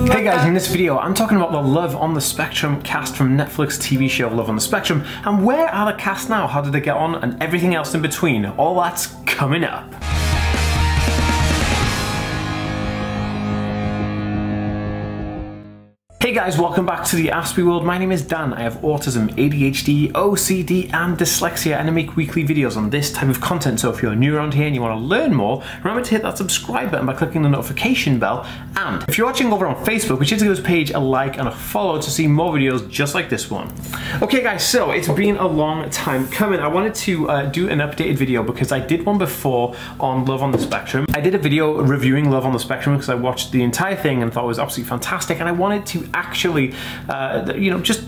Hey guys, in this video I'm talking about the Love on the Spectrum cast from Netflix TV show Love on the Spectrum, and where are the cast now, how did they get on, and everything else in between. All that's coming up. Hey guys, welcome back to the Aspie World. My name is Dan. I have autism, ADHD, OCD and dyslexia, and I make weekly videos on this type of content. So if you're new around here and you want to learn more, remember to hit that subscribe button by clicking the notification bell. And if you're watching over on Facebook, be sure to give this page a like and a follow to see more videos just like this one. Okay guys, so it's been a long time coming. I wanted to do an updated video because I did one before on Love on the Spectrum. I did a video reviewing Love on the Spectrum because I watched the entire thing and thought it was absolutely fantastic, and I wanted to actually, you know, just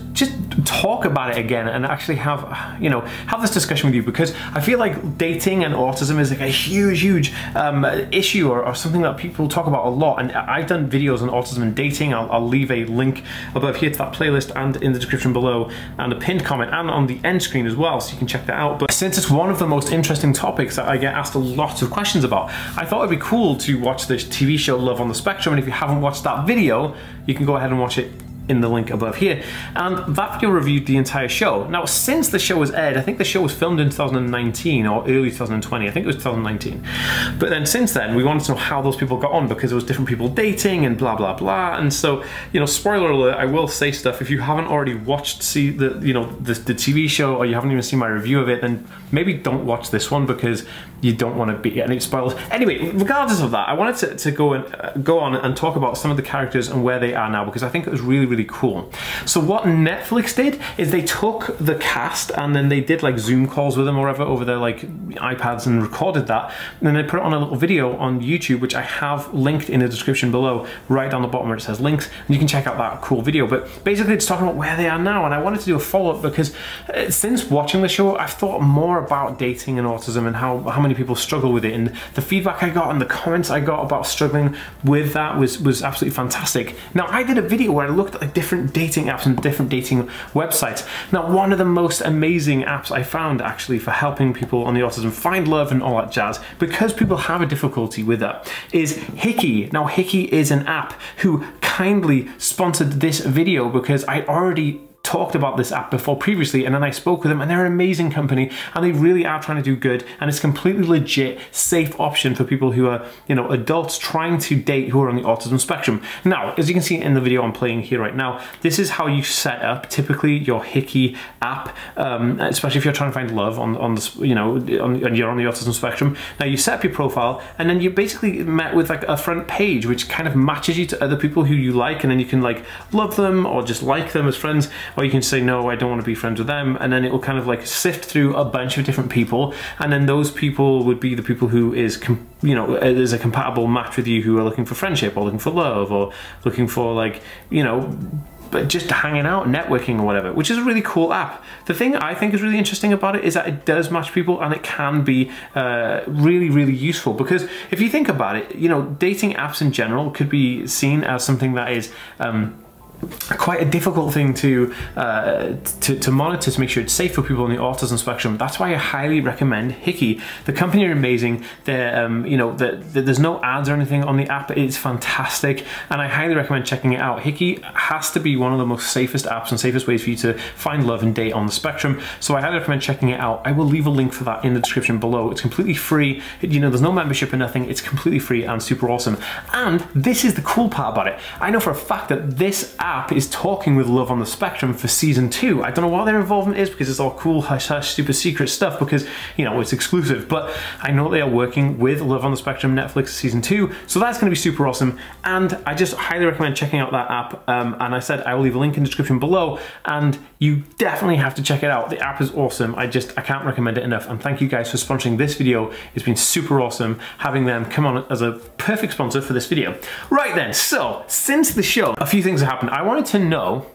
talk about it again and actually have, you know, have this discussion with you, because I feel like dating and autism is like a huge issue or something that people talk about a lot. And I've done videos on autism and dating. I'll leave a link above here to that playlist and in the description below, and a pinned comment and on the end screen as well, so you can check that out. But since it's one of the most interesting topics that I get asked a lot of questions about, I thought it'd be cool to watch this TV show Love on the Spectrum. And if you haven't watched that video, you can go ahead and watch it in the link above here. And that video reviewed the entire show. Now, since the show was aired, I think the show was filmed in 2019 or early 2020. I think it was 2019. But then since then, we wanted to know how those people got on, because there was different people dating and blah, blah, blah. And so, you know, spoiler alert, I will say stuff. If you haven't already watched the TV show, or you haven't even seen my review of it, then maybe don't watch this one, because you don't want to be any spoilers. Anyway, regardless of that, I wanted to go on and talk about some of the characters and where they are now, because I think it was really cool. So what Netflix did is they took the cast and then they did like Zoom calls with them or whatever over their like iPads and recorded that, and then they put it on a little video on YouTube, which I have linked in the description below, right down the bottom where it says links, and you can check out that cool video. But basically it's talking about where they are now, and I wanted to do a follow-up because since watching the show I've thought more about dating and autism and how many people struggle with it, and the feedback I got and the comments I got about struggling with that was absolutely fantastic. Now, I did a video where I looked at different dating apps and different dating websites. Now, one of the most amazing apps I found actually for helping people on the autism find love and all that jazz, because people have a difficulty with that, is Hickey. Now, Hickey is an app who kindly sponsored this video because I already talked about this app before previously, and then I spoke with them, and they're an amazing company and they really are trying to do good, and it's a completely legit, safe option for people who are, you know, adults trying to date who are on the autism spectrum. Now, as you can see in the video I'm playing here right now, this is how you set up typically your Hickey app, especially if you're trying to find love on the, you know, and you're on the autism spectrum. Now you set up your profile, and then you basically met with like a front page which kind of matches you to other people who you like, and then you can like love them or just like them as friends, or you can say, no, I don't want to be friends with them, and then it will kind of like sift through a bunch of different people, and then those people would be the people who is, you know, is a compatible match with you, who are looking for friendship or looking for love or looking for, like, you know, but just hanging out, networking or whatever, which is a really cool app. The thing I think is really interesting about it is that it does match people, and it can be really useful, because if you think about it, you know, dating apps in general could be seen as something that is quite a difficult thing to monitor, to make sure it's safe for people on the autism spectrum. That's why I highly recommend Hickey. The company are amazing. They're, you know, there's no ads or anything on the app. It's fantastic, and I highly recommend checking it out. Hickey has to be one of the most safest apps and safest ways for you to find love and date on the spectrum. So I highly recommend checking it out. I will leave a link for that in the description below. It's completely free. You know, there's no membership or nothing. It's completely free and super awesome. And this is the cool part about it. I know for a fact that this app is talking with Love on the Spectrum for season 2. I don't know what their involvement is, because it's all cool, hush hush, super secret stuff, because, you know, it's exclusive. But I know they are working with Love on the Spectrum Netflix season 2, so that's going to be super awesome. And I just highly recommend checking out that app. And I said I will leave a link in the description below, and you definitely have to check it out. The app is awesome. I can't recommend it enough. And thank you guys for sponsoring this video. It's been super awesome having them come on as a perfect sponsor for this video. Right then, so since the show, a few things have happened. I wanted to know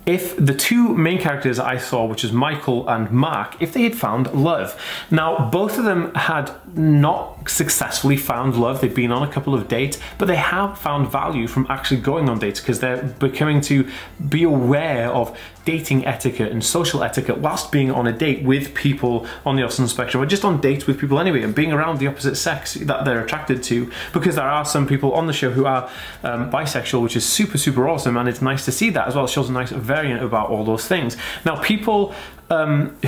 if the two main characters I saw, which is Michael and Mark, if they had found love. Now, both of them had not successfully found love. They've been on a couple of dates, but they have found value from actually going on dates because they're becoming to be aware of dating etiquette and social etiquette whilst being on a date with people on the autism spectrum, or just on dates with people anyway, and being around the opposite sex that they're attracted to, because there are some people on the show who are bisexual, which is super, super awesome, and it's nice to see that as well. It shows a nice variant about all those things. Now, people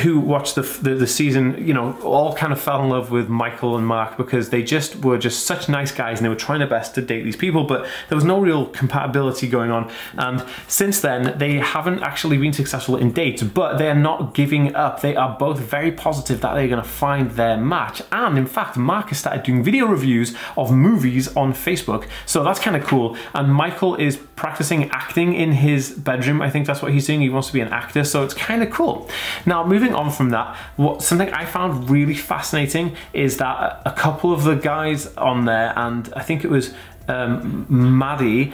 who watched the season, you know, all kind of fell in love with Michael and Mark because they just were just such nice guys, and they were trying their best to date these people, but there was no real compatibility going on. And since then, they haven't actually been successful in dates, but they are not giving up. They are both very positive that they're going to find their match. And in fact, Mark has started doing video reviews of movies on Facebook, so that's kind of cool. And Michael is practicing acting in his bedroom. I think that's what he's doing. He wants to be an actor, so it's kind of cool. Now, moving on from that, something I found really fascinating is that a couple of the guys on there, and I think it was Maddie,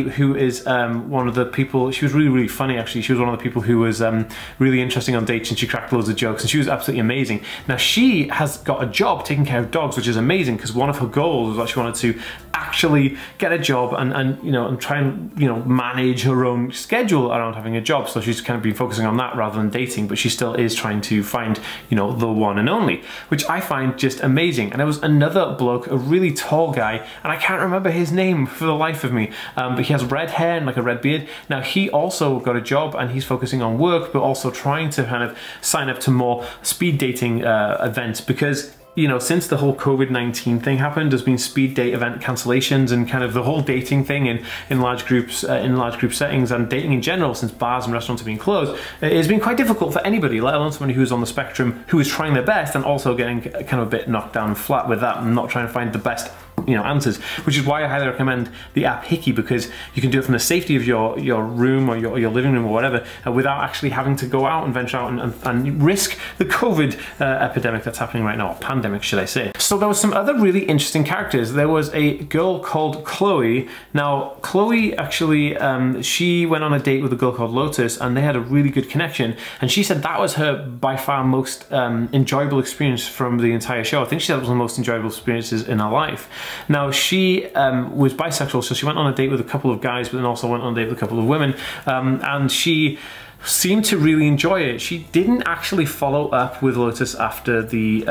who is one of the people, she was really, really funny actually. She was one of the people who was really interesting on dates, and she cracked loads of jokes, and she was absolutely amazing. Now, she has got a job taking care of dogs, which is amazing, because one of her goals was that she wanted to actually get a job and you know, and try and, you know, manage her own schedule around having a job. So she's kind of been focusing on that rather than dating, but she still is trying to find, you know, the one and only, which I find just amazing. And there was another bloke, a really tall guy, and I can't remember his name for the life of me, but he has red hair and like a red beard. Now, he also got a job, and he's focusing on work, but also trying to kind of sign up to more speed dating events, because, you know, since the whole COVID-19 thing happened, there's been speed date event cancellations, and kind of the whole dating thing in large groups, in large group settings, and dating in general, since bars and restaurants have been closed, it's been quite difficult for anybody, let alone somebody who's on the spectrum, who is trying their best and also getting kind of a bit knocked down flat with that and not trying to find the best, you know, answers, which is why I highly recommend the app Hickey, because you can do it from the safety of your room or your living room or whatever, without actually having to go out and venture out and risk the COVID epidemic that's happening right now, or pandemic, should I say. So there was some other really interesting characters. There was a girl called Chloe. Now, Chloe actually, she went on a date with a girl called Lotus, and they had a really good connection, and she said that was her by far most enjoyable experience from the entire show. I think she said it was the most enjoyable experiences in her life. Now, she was bisexual, so she went on a date with a couple of guys, but then also went on a date with a couple of women, and she seemed to really enjoy it. She didn't actually follow up with Lotus after the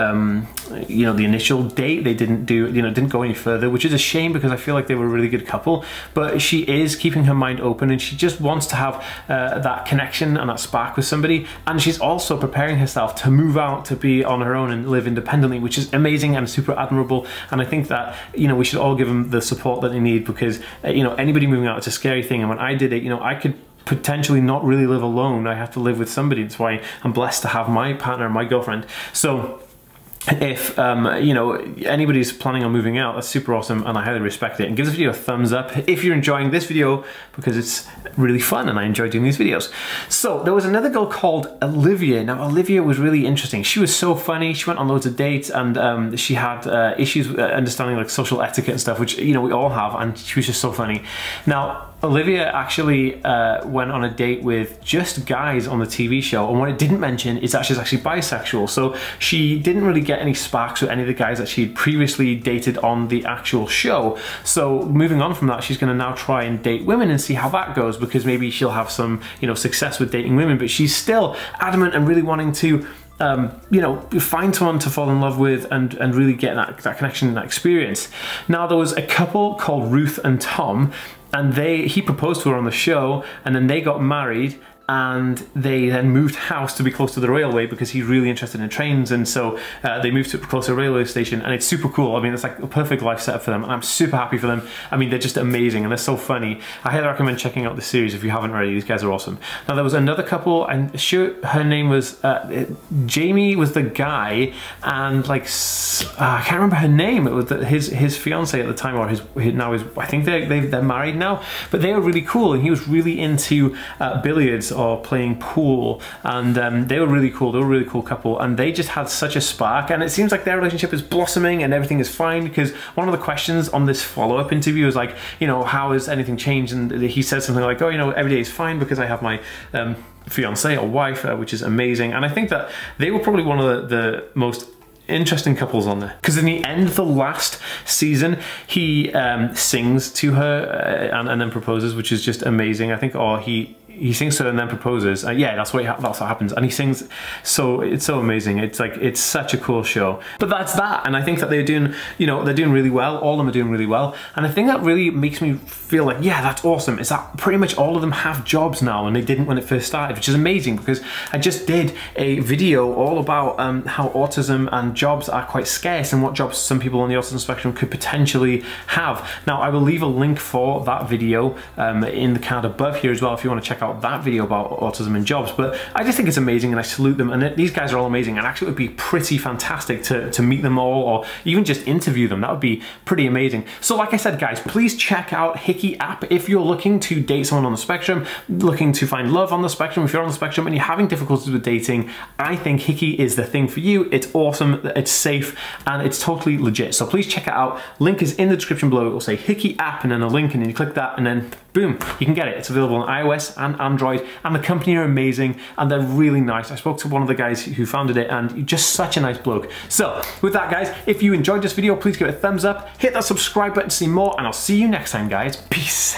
you know, the initial date. They didn't do, you know, didn't go any further, which is a shame, because I feel like they were a really good couple. But she is keeping her mind open, and she just wants to have that connection and that spark with somebody. And she's also preparing herself to move out, to be on her own and live independently, which is amazing and super admirable. And I think that, you know, we should all give them the support that they need, because you know, anybody moving out, it's a scary thing. And when I did it, you know, I could potentially not really live alone. I have to live with somebody. That's why I'm blessed to have my partner, my girlfriend. So if you know, anybody's planning on moving out, that's super awesome, and I highly respect it. And give this video a thumbs up if you're enjoying this video, because it's really fun and I enjoy doing these videos. So there was another girl called Olivia. Now, Olivia was really interesting. She was so funny. She went on loads of dates, and she had issues with understanding like social etiquette and stuff, which, you know, we all have, and she was just so funny. Now, Olivia actually went on a date with just guys on the TV show, and what it didn't mention is that she's actually bisexual. So she didn't really get any sparks with any of the guys that she'd previously dated on the actual show. So moving on from that, she's going to now try and date women and see how that goes, because maybe she'll have some, you know, success with dating women. But she's still adamant and really wanting to you know, find someone to fall in love with and really get that connection and that experience. Now, there was a couple called Ruth and Tom, and he proposed to her on the show, and then they got married, and they then moved house to be close to the railway, because he's really interested in trains, and so they moved to a closer railway station, and it's super cool. I mean, it's like a perfect life setup for them, and I'm super happy for them. I mean, they're just amazing, and they're so funny. I highly recommend checking out the series if you haven't already. These guys are awesome. Now, there was another couple, and sure, her name was Jamie was the guy, and like I can't remember her name. It was his fiance at the time, or now his I think they're married now, but they were really cool, and he was really into billiards, or playing pool, and they were really cool. They were a really cool couple, and they just had such a spark, and it seems like their relationship is blossoming and everything is fine, because one of the questions on this follow-up interview was like, you know, how has anything changed? And he said something like, oh, you know, every day is fine because I have my fiance or wife, which is amazing. And I think that they were probably one of the most interesting couples on there, because in the end of the last season he sings to her and then proposes, which is just amazing. I think, or he sings to her and then proposes. Yeah, that's what happens. And he sings, so it's so amazing. It's like, it's such a cool show. But that's that, and I think that they're doing, you know, they're doing really well. All of them are doing really well, and I think that really makes me feel like, yeah, that's awesome. Is that pretty much all of them have jobs now, and they didn't when it first started, which is amazing, because I just did a video all about how autism and jobs are quite scarce, and what jobs some people on the autism spectrum could potentially have. Now, I will leave a link for that video in the card above here as well, if you want to check out that video about autism and jobs. But I just think it's amazing, and I salute them, and these guys are all amazing, and actually it would be pretty fantastic to meet them all, or even just interview them. That would be pretty amazing. So like I said, guys, please check out Hickey app if you're looking to date someone on the spectrum, looking to find love on the spectrum. If you're on the spectrum and you're having difficulties with dating, I think Hickey is the thing for you. It's awesome, it's safe, and it's totally legit. So please check it out. Link is in the description below. It will say Hickey app and then a link, and then you click that, and then boom, you can get it. It's available on iOS and Android, and the company are amazing, and they're really nice. I spoke to one of the guys who founded it, and just such a nice bloke. So with that, guys, if you enjoyed this video, please give it a thumbs up, hit that subscribe button to see more, and I'll see you next time, guys. Peace.